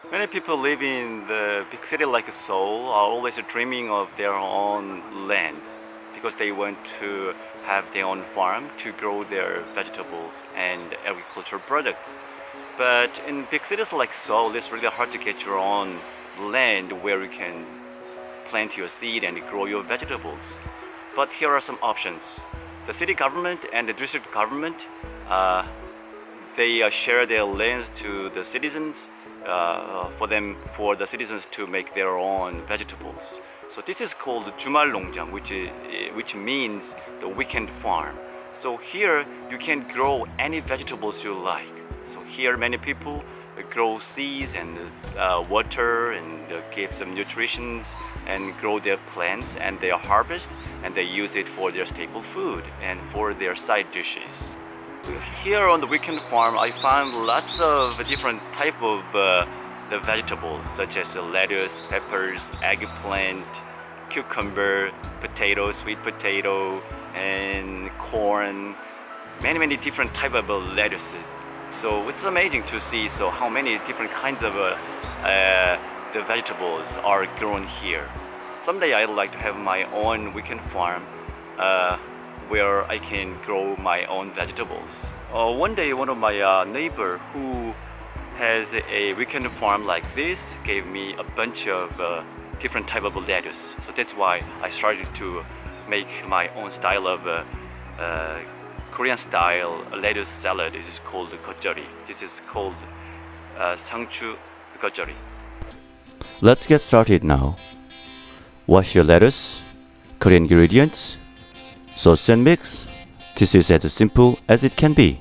Many people live in the big city like Seoul are always dreaming of their own land because they want to have their own farm to grow their vegetables and agricultural products. But in big cities like Seoul, it's really hard to get your own land where you can plant your seed and grow your vegetables. But here are some options. The city government and the district government, they share their lands to the citizens for the citizens to make their own vegetables. So this is called 주말 농장, which means the weekend farm. So here you can grow any vegetables you like. So here many people grow seeds and water and give some nutrition and grow their plants and they harvest and they use it for their staple food and for their side dishes. Here on the weekend farm, I found lots of different type of the vegetables such as lettuce, peppers, eggplant, cucumber, potato, sweet potato, and corn. Many different type of lettuces. So it's amazing to see how many different kinds of the vegetables are grown here. Someday I'd like to have my own weekend farm where I can grow my own vegetables. One day one of my neighbor who has a weekend farm like this gave me a bunch of different type of lettuce. So that's why I started to make my own style of Korean style lettuce salad. This is called 겉절이. This is called 상추겉절이. Let's get started now. Wash your lettuce, cut ingredients, sauce and mix. This is as simple as it can be.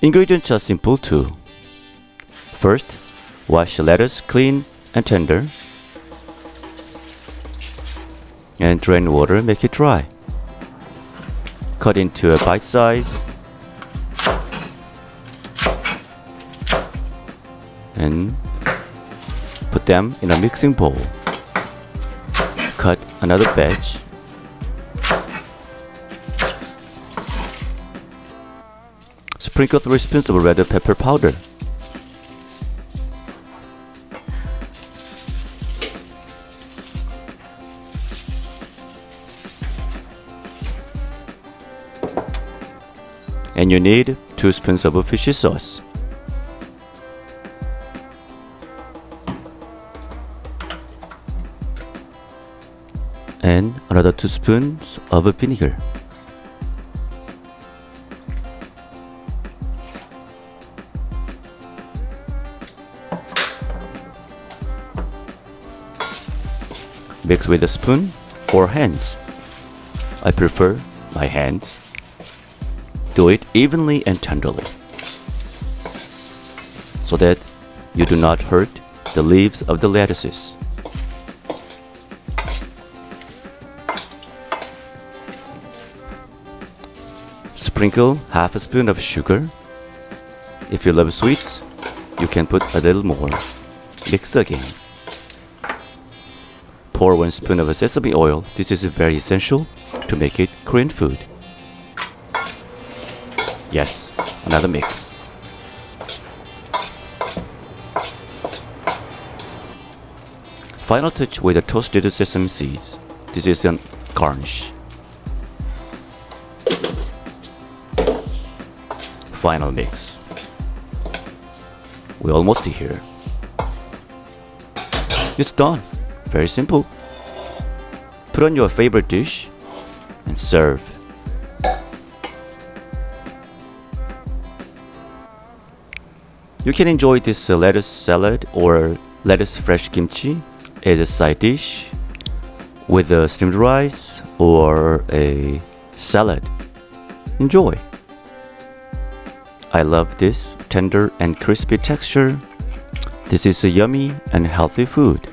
Ingredients are simple too. First, wash the lettuce clean and tender and drain water, make it dry. Cut into a bite size and put them in a mixing bowl. Cut another batch. Sprinkle 3 spoons of red pepper powder. And you need 2 spoons of fish sauce. And another 2 spoons of vinegar. Mix with a spoon or hands. I prefer my hands. Do it evenly and tenderly so that you do not hurt the leaves of the lettuces. Sprinkle half a spoon of sugar. If you love sweets, you can put a little more. Mix again. Pour 1 spoon of sesame oil. This is very essential to make it Korean food. Yes, another mix. Final touch with the toasted sesame seeds. This is a garnish. Final mix. We're almost here. It's done. Very simple. Put on your favorite dish and serve. You can enjoy this lettuce salad or lettuce fresh kimchi as a side dish with a steamed rice or a salad. Enjoy! I love this tender and crispy texture. This is a yummy and healthy food.